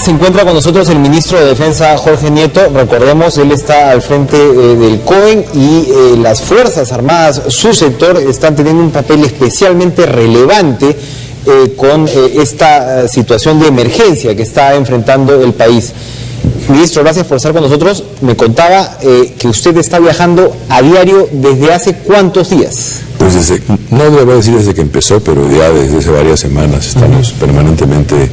Se encuentra con nosotros el ministro de Defensa, Jorge Nieto. Recordemos, él está al frente del COEN y las Fuerzas Armadas, su sector, están teniendo un papel especialmente relevante con esta situación de emergencia que está enfrentando el país. Ministro, gracias por estar con nosotros. Me contaba que usted está viajando a diario desde hace ¿cuántos días? Pues no le voy a decir desde que empezó, pero ya desde hace varias semanas estamos permanentemente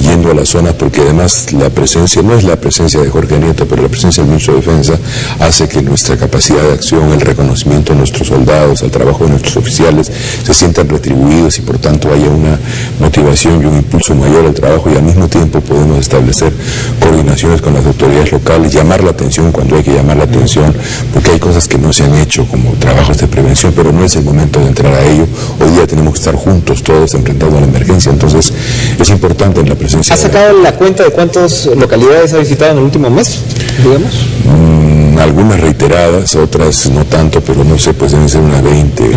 yendo a las zonas, porque además la presencia, no es la presencia de Jorge Nieto, pero la presencia del ministro de Defensa hace que nuestra capacidad de acción, el reconocimiento a nuestros soldados, al trabajo de nuestros oficiales, se sientan retribuidos y por tanto haya una motivación y un impulso mayor al trabajo, y al mismo tiempo podemos establecer coordinaciones con las autoridades locales, llamar la atención cuando hay que llamar la atención, porque hay cosas que no se han hecho como trabajos de prevención, pero no es el momento de entrar a ello. Hoy día tenemos que estar juntos todos enfrentando a la emergencia, entonces es importante en la presencia. ¿Ha sacado la cuenta de cuántas localidades ha visitado en el último mes, digamos? Algunas reiteradas, otras no tanto, pero no sé, pues deben ser unas 20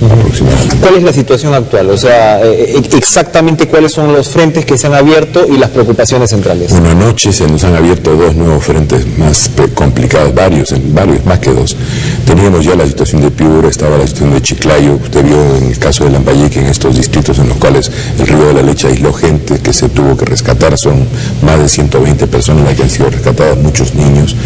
aproximadamente. ¿Cuál es la situación actual? O sea, exactamente cuáles son los frentes que se han abierto y las preocupaciones centrales. Bueno, anoche se nos han abierto dos nuevos frentes más complicados, varios, más que dos. Teníamos ya la situación de Piura, estaba la situación de Chiclayo. Usted vio en el caso de Lambayeque, en estos distritos en los cuales el Río de la Leche aisló gente que se tuvo que rescatar. Son más de 120 personas las que han sido rescatadas, muchos niños.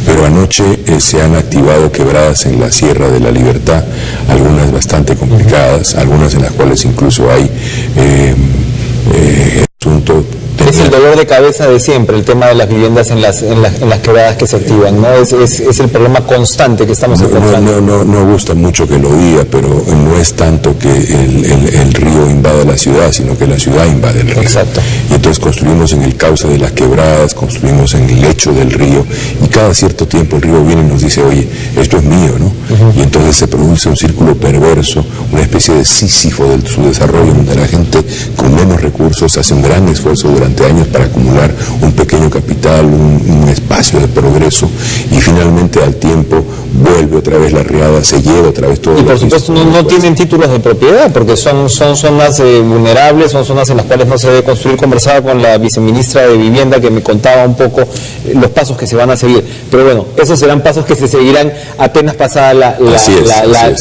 Pero anoche se han activado quebradas en la Sierra de la Libertad, algunas bastante complicadas, algunas en las cuales incluso hay asunto. Es el dolor de cabeza de siempre, el tema de las viviendas en las quebradas que se activan, ¿no? Es el problema constante que estamos enfrentando. No gusta mucho que lo diga, pero no es tanto que el río invada la ciudad, sino que la ciudad invade el río. Exacto. Y entonces construimos en el cauce de las quebradas, construimos en el lecho del río, y cada cierto tiempo el río viene y nos dice, oye, esto es mío, ¿no? Y entonces se produce un círculo perverso, una especie de Sísifo de su desarrollo, donde la gente con menos recursos hace un gran esfuerzo durante años para acumular un pequeño capital, un espacio de progreso, y finalmente al tiempo vuelve otra vez la riada, se lleva otra vez todo. Y por supuesto no tienen títulos de propiedad, porque son zonas vulnerables, son zonas en las cuales no se debe construir. Conversaba con la viceministra de Vivienda, que me contaba un poco los pasos que se van a seguir, pero bueno, esos serán pasos que se seguirán apenas pasada la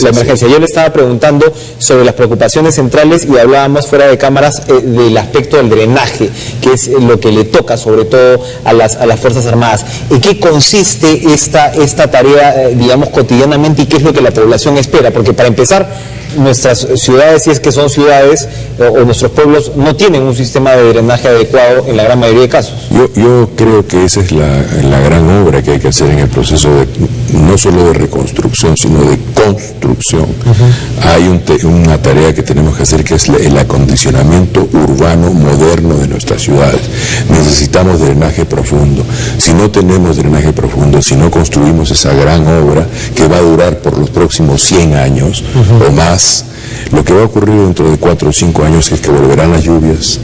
emergencia. Yo le estaba preguntando sobre las preocupaciones centrales y hablábamos fuera de cámaras del aspecto del drenaje, que es lo que le toca sobre todo a las Fuerzas Armadas. ¿En qué consiste esta tarea, digamos, cotidianamente, y qué es lo que la población espera? Porque para empezar, nuestras ciudades, si es que son ciudades, o nuestros pueblos, no tienen un sistema de drenaje adecuado en la gran mayoría de casos. Yo creo que esa es la gran obra que hay que hacer en el proceso no solo de reconstrucción, sino de construcción. Hay una tarea que tenemos que hacer, que es el acondicionamiento urbano moderno de nuestras ciudades. Necesitamos drenaje profundo. Si no tenemos drenaje profundo, si no construimos esa gran obra que va a durar por los próximos 100 años o más, lo que va a ocurrir dentro de 4 o 5 años es que volverán las lluvias,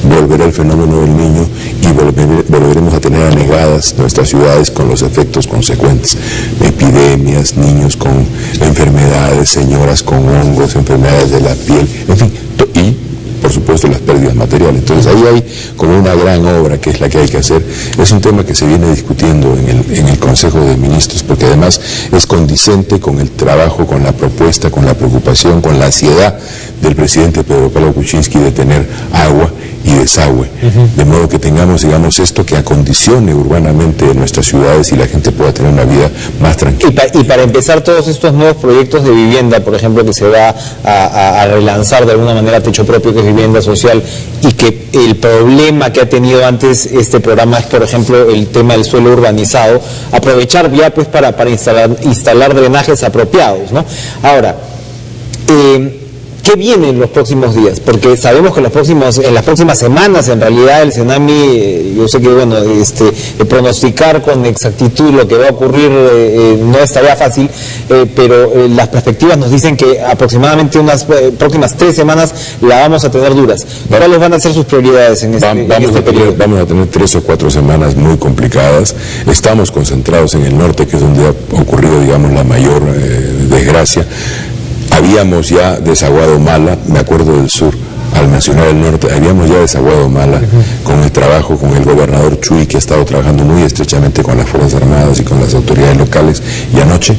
volverá el fenómeno del Niño y volveremos a tener anegadas nuestras ciudades con los efectos consecuentes: epidemias, niños con enfermedades, señoras con hongos, enfermedades de la piel, en fin, y por supuesto las pérdidas materiales. Entonces ahí hay como una gran obra que es la que hay que hacer. Es un tema que se viene discutiendo en el Consejo de Ministros, porque además es condicente con el trabajo, con la propuesta, con la preocupación, con la ansiedad del presidente Pedro Pablo Kuczynski de tener agua y desagüe, de modo que tengamos, digamos, esto que acondicione urbanamente nuestras ciudades y la gente pueda tener una vida más tranquila. Y para empezar, todos estos nuevos proyectos de vivienda, por ejemplo, que se va a relanzar de alguna manera, Techo Propio, que es vivienda social, y que el problema que ha tenido antes este programa es, por ejemplo, el tema del suelo urbanizado, aprovechar ya pues para instalar drenajes apropiados, ¿no? Ahora, ¿qué viene en los próximos días? Porque sabemos que en las próximas semanas, en realidad, el Senami, yo sé que, bueno, pronosticar con exactitud lo que va a ocurrir no estaría fácil, pero las perspectivas nos dicen que aproximadamente unas próximas 3 semanas la vamos a tener duras. ¿Cuáles van a ser sus prioridades en este periodo? Vamos a tener 3 o 4 semanas muy complicadas. Estamos concentrados en el norte, que es donde ha ocurrido, digamos, la mayor desgracia. Habíamos ya desaguado Mala, me acuerdo del sur, al mencionar el norte, habíamos ya desaguado Mala con el trabajo con el gobernador Chuy, que ha estado trabajando muy estrechamente con las Fuerzas Armadas y con las autoridades locales, y anoche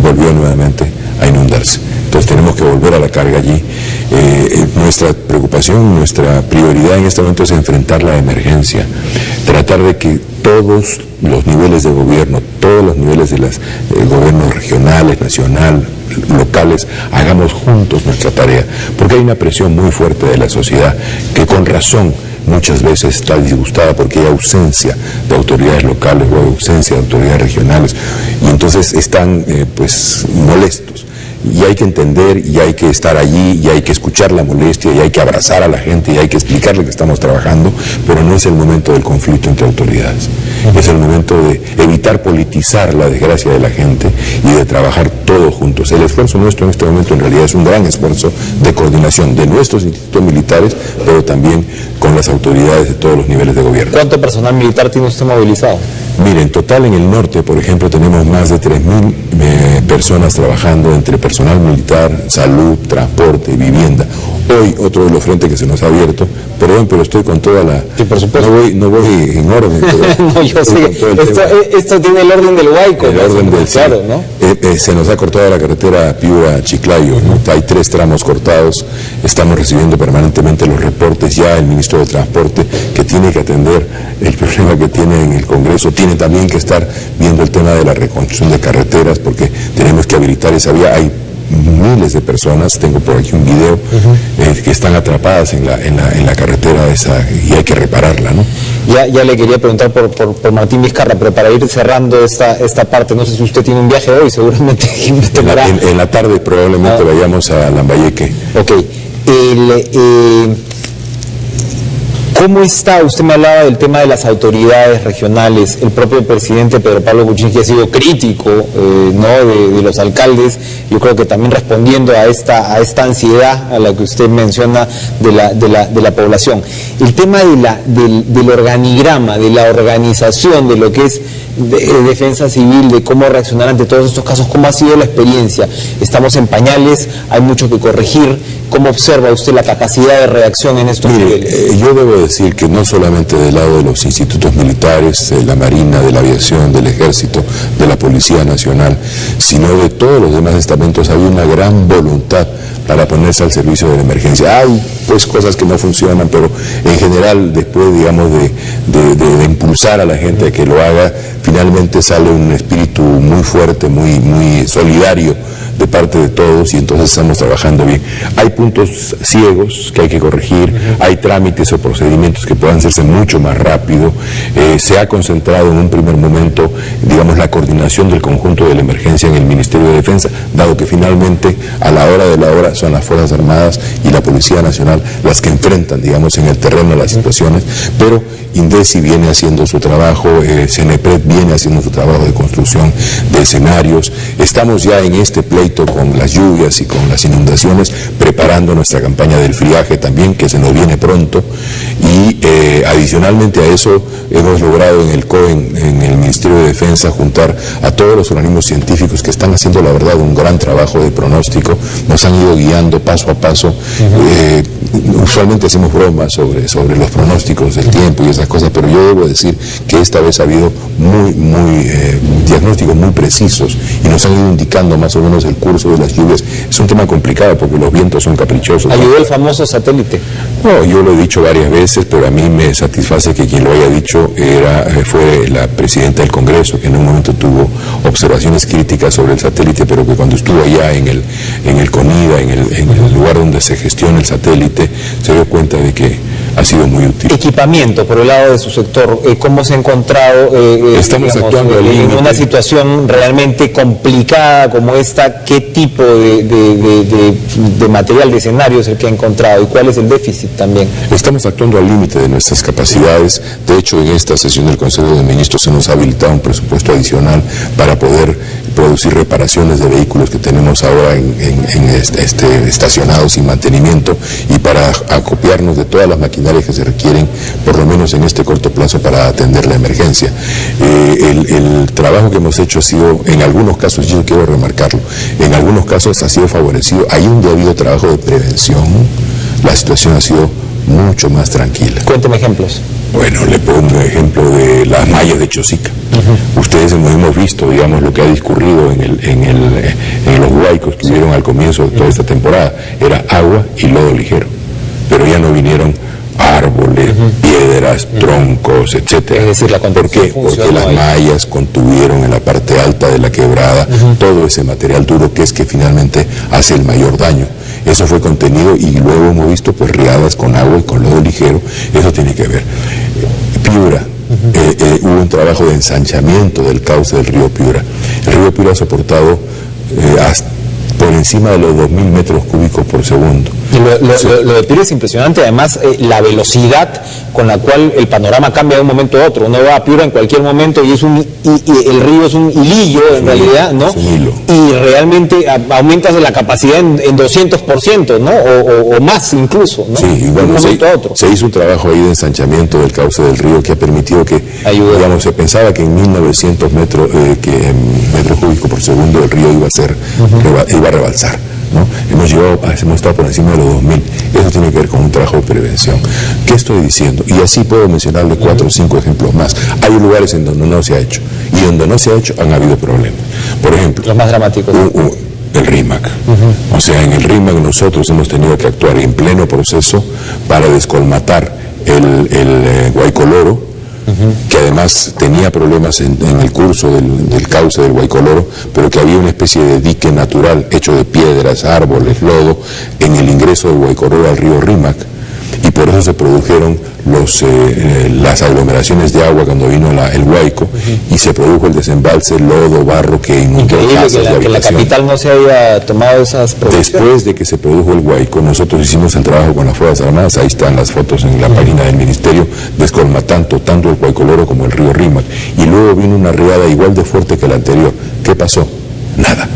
volvió nuevamente a inundarse. Entonces tenemos que volver a la carga allí. Nuestra preocupación, nuestra prioridad en este momento es enfrentar la emergencia, tratar de que todos los niveles de gobierno, todos los niveles de los gobiernos regionales, nacional, locales, hagamos juntos nuestra tarea, porque hay una presión muy fuerte de la sociedad que con razón muchas veces está disgustada porque hay ausencia de autoridades locales o ausencia de autoridades regionales, y entonces están pues molestos. Y hay que entender, y hay que estar allí, y hay que escuchar la molestia, y hay que abrazar a la gente, y hay que explicarle que estamos trabajando, pero no es el momento del conflicto entre autoridades. Es el momento de evitar politizar la desgracia de la gente y de trabajar todos juntos. El esfuerzo nuestro en este momento en realidad es un gran esfuerzo de coordinación de nuestros institutos militares, pero también con las autoridades de todos los niveles de gobierno. ¿Cuánto personal militar tiene usted movilizado? Mire, en total en el norte, por ejemplo, tenemos más de 3.000 personas trabajando entre personal militar, salud, transporte, vivienda. Hoy, otro de los frentes que se nos ha abierto, perdón, pero estoy con toda la... Sí, por supuesto. No voy en orden. No, yo sé. Esto tiene el orden del Huayco. El orden del claro, ¿no? Se nos ha cortado la carretera Piura-Chiclayo, ¿no? Hay 3 tramos cortados. Estamos recibiendo permanentemente los reportes. Ya el ministro de Transporte, que tiene que atender el problema que tiene en el Congreso, tiene también que estar viendo el tema de la reconstrucción de carreteras, porque tenemos que habilitar esa vía. Hay miles de personas, tengo por aquí un video, que están atrapadas en la carretera esa, y hay que repararla, ¿no? Ya le quería preguntar por Martín Vizcarra, pero para ir cerrando esta parte, no sé si usted tiene un viaje hoy, seguramente en la tarde probablemente vayamos a Lambayeque. Ok. ¿Cómo está? Usted me hablaba del tema de las autoridades regionales. El propio presidente Pedro Pablo Kuczynski ha sido crítico de los alcaldes. Yo creo que también respondiendo a esta ansiedad a la que usted menciona de la población. El tema del organigrama, de la organización, de lo que es defensa civil, de cómo reaccionar ante todos estos casos, ¿cómo ha sido la experiencia? Estamos en pañales, hay mucho que corregir. ¿Cómo observa usted la capacidad de reacción en estos niveles? Yo debo decir que no solamente del lado de los institutos militares, de la Marina, de la Aviación, del Ejército, de la Policía Nacional, sino de todos los demás estamentos, había una gran voluntad para ponerse al servicio de la emergencia. Hay pues cosas que no funcionan, pero en general después, digamos, de impulsar a la gente a que lo haga, finalmente sale un espíritu muy fuerte, muy solidario de parte de todos, y entonces estamos trabajando bien. Hay puntos ciegos que hay que corregir, hay trámites o procedimientos que puedan hacerse mucho más rápido. Se ha concentrado en un primer momento, digamos, la coordinación del conjunto de la emergencia en el Ministerio de Defensa, dado que finalmente a la hora de la hora son las Fuerzas Armadas y la Policía Nacional las que enfrentan, digamos, en el terreno las situaciones, pero INDECI viene haciendo su trabajo, CENEPRED viene haciendo su trabajo de construcción de escenarios. Estamos ya en este pleito con las lluvias y con las inundaciones, preparando nuestra campaña del friaje también, que se nos viene pronto, y adicionalmente a eso hemos logrado en el COEN, en el Ministerio de Defensa, juntar a todos los organismos científicos que están haciendo, la verdad, un gran trabajo de pronóstico. Nos han ido guiando paso a paso. Usualmente hacemos bromas sobre los pronósticos del tiempo y esas cosas, pero yo debo decir que esta vez ha habido diagnósticos muy precisos, y nos han ido indicando más o menos el curso de las lluvias. Es un tema complicado porque los vientos son caprichosos. ¿Ayudó el famoso satélite? No, yo lo he dicho varias veces, pero a mí me satisface que quien lo haya dicho fue la presidenta del Congreso, que en un momento tuvo observaciones críticas sobre el satélite, pero que cuando estuvo allá en el CONIDA, en el lugar donde se gestiona el satélite, se dio cuenta de que ha sido muy útil. Equipamiento, por el lado de su sector, ¿cómo se ha encontrado Estamos actuando en una situación realmente complicada como esta? ¿Qué tipo de material, de escenario es el que ha encontrado, y cuál es el déficit también? Estamos actuando al límite de nuestras capacidades. De hecho, en esta sesión del Consejo de Ministros se nos ha habilitado un presupuesto adicional para poder producir reparaciones de vehículos que tenemos ahora estacionados sin mantenimiento, y para acopiarnos de todas las maquinarias que se requieren, por lo menos en este corto plazo, para atender la emergencia. El trabajo que hemos hecho ha sido, en algunos casos, yo quiero remarcarlo, en algunos casos ha sido favorecido. Ahí donde ha habido trabajo de prevención, la situación ha sido mucho más tranquila. Cuénteme ejemplos. Bueno, le pongo un ejemplo de las mallas de Chosica. Ustedes hemos visto, digamos, lo que ha discurrido en los huaicos que hubieron al comienzo de toda esta temporada. Era agua y lodo ligero, pero ya no vinieron árboles, piedras, troncos, etcétera. Es decir, la ¿Por qué? Porque las mallas contuvieron en la parte alta de la quebrada todo ese material duro que es que finalmente hace el mayor daño. Eso fue contenido y luego hemos visto pues riadas con agua y con lodo ligero. Eso tiene que ver. Piura. Hubo un trabajo de ensanchamiento del cauce del río Piura. El río Piura ha soportado por encima de los 2.000 metros cúbicos por segundo. Y lo de Piura es impresionante, además la velocidad con la cual el panorama cambia de un momento a otro. Uno va a Piura en cualquier momento y el río es un hilillo en realidad, ¿no? Es un hilo. Y realmente aumentas la capacidad en 200%, ¿no? O más incluso, ¿no? Sí, y bueno, de un momento a otro. Se hizo un trabajo ahí de ensanchamiento del cauce del río que ha permitido que, digamos, se pensaba que en 1.900 metros cúbicos por segundo el río iba a rebalsar, ¿no? Hemos estado por encima de los 2.000. Eso tiene que ver con un trabajo de prevención. ¿Qué estoy diciendo? Y así puedo mencionarle 4 o 5 ejemplos más. Hay lugares en donde no se ha hecho, y donde no se ha hecho han habido problemas. Por ejemplo, los más dramáticos. El RIMAC. O sea, en el RIMAC nosotros hemos tenido que actuar en pleno proceso para descolmatar el Guaycoloro, que además tenía problemas en el curso del cauce del Guaycoloro, pero que había una especie de dique natural hecho de piedras, árboles, lodo, en el ingreso del Guaycoloro al río Rímac, y por eso se produjeron las aglomeraciones de agua cuando vino el Guayco, y se produjo el desembalse, lodo, barro que inundó casas de habitación. Que la capital no se haya tomado esas provisiones. Después de que se produjo el Guayco, nosotros hicimos el trabajo con las Fuerzas Armadas, ahí están las fotos en la página del Ministerio, descolmatando tanto el Guaycoloro como el río Rímac, y luego vino una riada igual de fuerte que la anterior. ¿Qué pasó? Nada.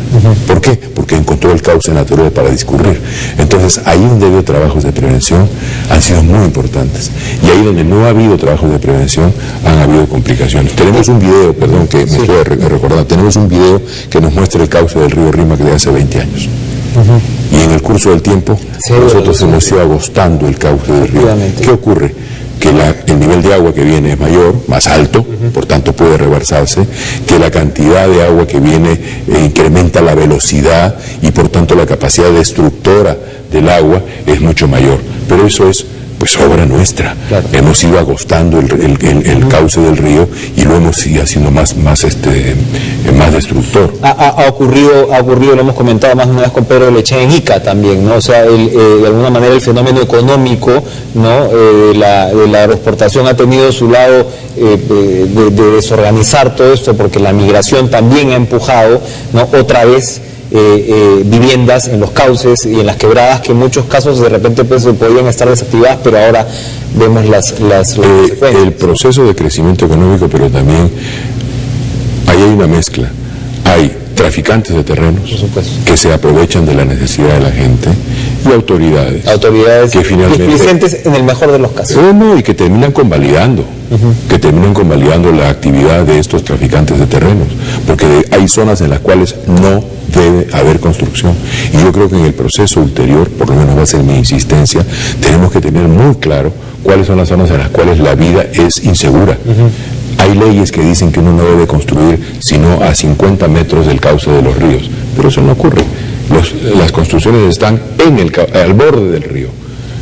¿Por qué? Porque encontró el cauce natural para discurrir. Entonces, ahí donde ha habido trabajos de prevención han sido muy importantes. Y ahí donde no ha habido trabajos de prevención han habido complicaciones. Tenemos un video, perdón que me estoy recordando, tenemos un video que nos muestra el cauce del río Rímac de hace 20 años. Y en el curso del tiempo, nosotros hemos ido agostando el cauce del río. ¿Qué ocurre? Que el nivel de agua que viene es mayor, más alto, por tanto puede rebalsarse, que la cantidad de agua que viene incrementa la velocidad y por tanto la capacidad destructora del agua es mucho mayor. Pero eso es pues obra nuestra. Claro. Hemos ido agostando el cauce del río y lo hemos ido haciendo más destructor. Ha ocurrido, lo hemos comentado más de una vez con Pedro Lechea en Ica también, ¿no? O sea, de alguna manera el fenómeno económico, ¿no? de la agroexportación ha tenido su lado de desorganizar todo esto, porque la migración también ha empujado, ¿no? Otra vez viviendas en los cauces y en las quebradas que en muchos casos de repente pues podían estar desactivadas, pero ahora vemos las consecuencias. El proceso de crecimiento económico, pero también ahí hay una mezcla. Hay traficantes de terrenos que se aprovechan de la necesidad de la gente y autoridades que finalmente displicentes en el mejor de los casos. Y que terminan convalidando la actividad de estos traficantes de terrenos, porque hay zonas en las cuales no debe haber construcción, y yo creo que en el proceso ulterior, por lo menos va a ser mi insistencia, tenemos que tener muy claro cuáles son las zonas en las cuales la vida es insegura. Hay leyes que dicen que uno no debe construir sino a 50 metros del cauce de los ríos, pero eso no ocurre. Las construcciones están al borde del río.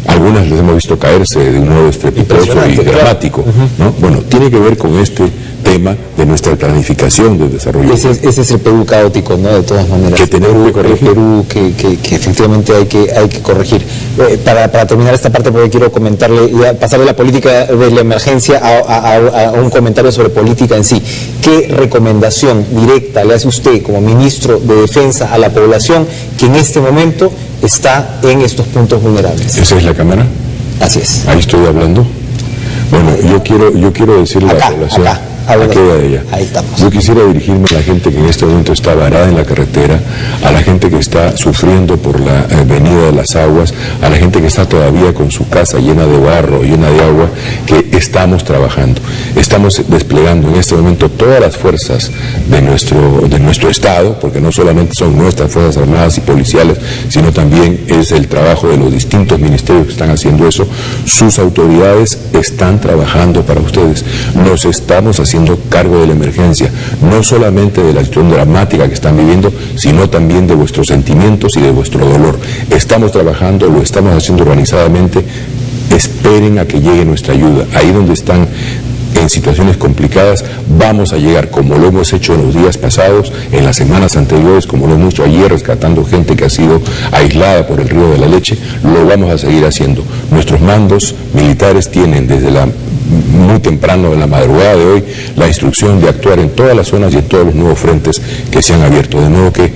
Algunas les hemos visto caerse de un modo estrepitoso y dramático, ¿no? Bueno, tiene que ver con este tema de nuestra planificación del desarrollo. Ese es el Perú caótico, ¿no? De todas maneras. Que tenemos que corregir. Perú que efectivamente hay que corregir. Para terminar esta parte, porque quiero comentarle, pasarle la política de la emergencia a un comentario sobre política en sí. ¿Qué recomendación directa le hace usted como ministro de Defensa a la población que en este momento está en estos puntos vulnerables? ¿Esa es la cámara? Así es. Ahí estoy hablando. Bueno, yo quiero decirle a la población. aquella de ella. Ahí estamos. Yo quisiera dirigirme a la gente que en este momento está varada en la carretera, a la gente que está sufriendo por la venida de las aguas, a la gente que está todavía con su casa llena de barro, llena de agua, que estamos trabajando. Estamos desplegando en este momento todas las fuerzas de nuestro Estado, porque no solamente son nuestras Fuerzas Armadas y policiales, sino también es el trabajo de los distintos ministerios que están haciendo eso. Sus autoridades están trabajando para ustedes. Nos estamos haciendo cargo de la emergencia, no solamente de la situación dramática que están viviendo, sino también de vuestros sentimientos y de vuestro dolor. Estamos trabajando, lo estamos haciendo organizadamente. Esperen a que llegue nuestra ayuda. Ahí donde están en situaciones complicadas, vamos a llegar, como lo hemos hecho en los días pasados, en las semanas anteriores, como lo hemos hecho ayer, rescatando gente que ha sido aislada por el río de la leche, lo vamos a seguir haciendo. Nuestros mandos militares tienen desde muy temprano en la madrugada de hoy la instrucción de actuar en todas las zonas y en todos los nuevos frentes que se han abierto. De nuevo que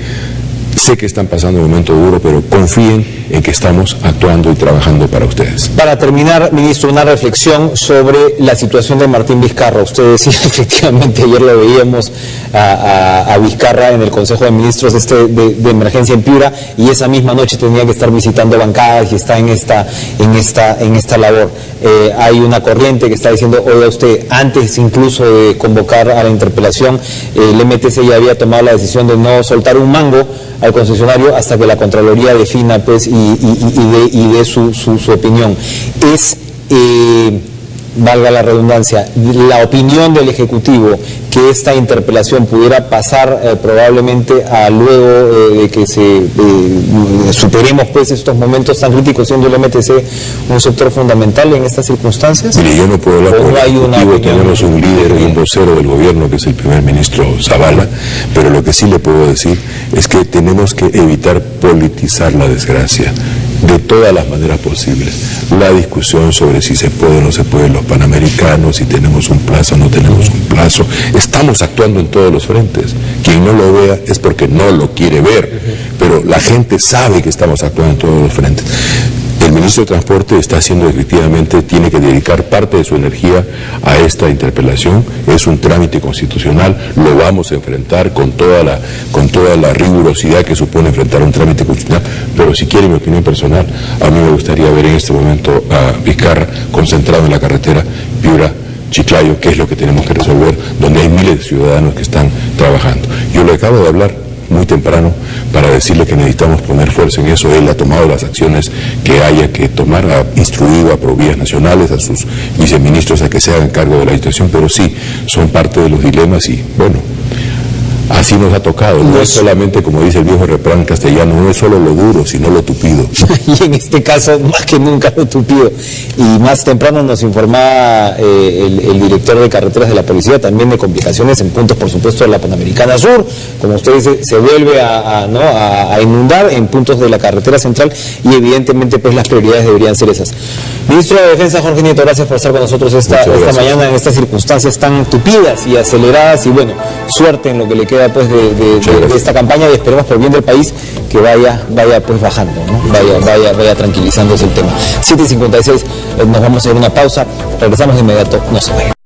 sé que están pasando un momento duro, pero confíen en que estamos actuando y trabajando para ustedes. Para terminar, ministro, una reflexión sobre la situación de Martín Vizcarra. Usted decía, efectivamente, ayer lo veíamos a Vizcarra en el Consejo de Ministros de emergencia en Piura, y esa misma noche tenía que estar visitando bancadas y está en esta labor. Hay una corriente que está diciendo, oiga usted, antes incluso de convocar a la interpelación, el MTC ya había tomado la decisión de no soltar un mango al concesionario hasta que la Contraloría defina pues y dé su opinión. Es, valga la redundancia, la opinión del Ejecutivo que esta interpelación pudiera pasar probablemente a luego de que superemos pues estos momentos tan críticos, siendo el MTC un sector fundamental en estas circunstancias. Mire, yo no puedo hablar por el Ejecutivo, tenemos un líder y un vocero del gobierno que es el primer ministro Zavala, pero lo que sí le puedo decir es que tenemos que evitar politizar la desgracia de todas las maneras posibles. La discusión sobre si se puede o no se puede los panamericanos, si tenemos un plazo o no tenemos un plazo. Estamos actuando en todos los frentes. Quien no lo vea es porque no lo quiere ver, pero la gente sabe que estamos actuando en todos los frentes. El ministro de Transporte está haciendo, efectivamente, tiene que dedicar parte de su energía a esta interpelación. Es un trámite constitucional, lo vamos a enfrentar con toda la rigurosidad que supone enfrentar un trámite constitucional, pero si quiere mi opinión personal, a mí me gustaría ver en este momento a Vizcarra concentrado en la carretera Piura-Chiclayo, que es lo que tenemos que resolver, donde hay miles de ciudadanos que están trabajando. Yo le acabo de hablar muy temprano para decirle que necesitamos poner fuerza en eso. Él ha tomado las acciones que haya que tomar, ha instruido a Provías Nacionales, a sus viceministros a que se hagan cargo de la situación, pero sí, son parte de los dilemas y bueno, así nos ha tocado. No es solamente, como dice el viejo refrán castellano, no es solo lo duro, sino lo tupido. Y en este caso, más que nunca lo tupido. Y más temprano nos informaba el director de carreteras de la policía también de complicaciones en puntos, por supuesto, de la Panamericana Sur. Como usted dice, se vuelve a inundar en puntos de la carretera central y evidentemente pues las prioridades deberían ser esas. Ministro de Defensa Jorge Nieto, gracias por estar con nosotros esta mañana en estas circunstancias tan tupidas y aceleradas, y bueno, suerte en lo que le queda pues de esta campaña, y esperemos por bien del país que vaya pues bajando, ¿no? vaya tranquilizándose el tema. 7:56, nos vamos a ir a una pausa, regresamos de inmediato, no se vayan.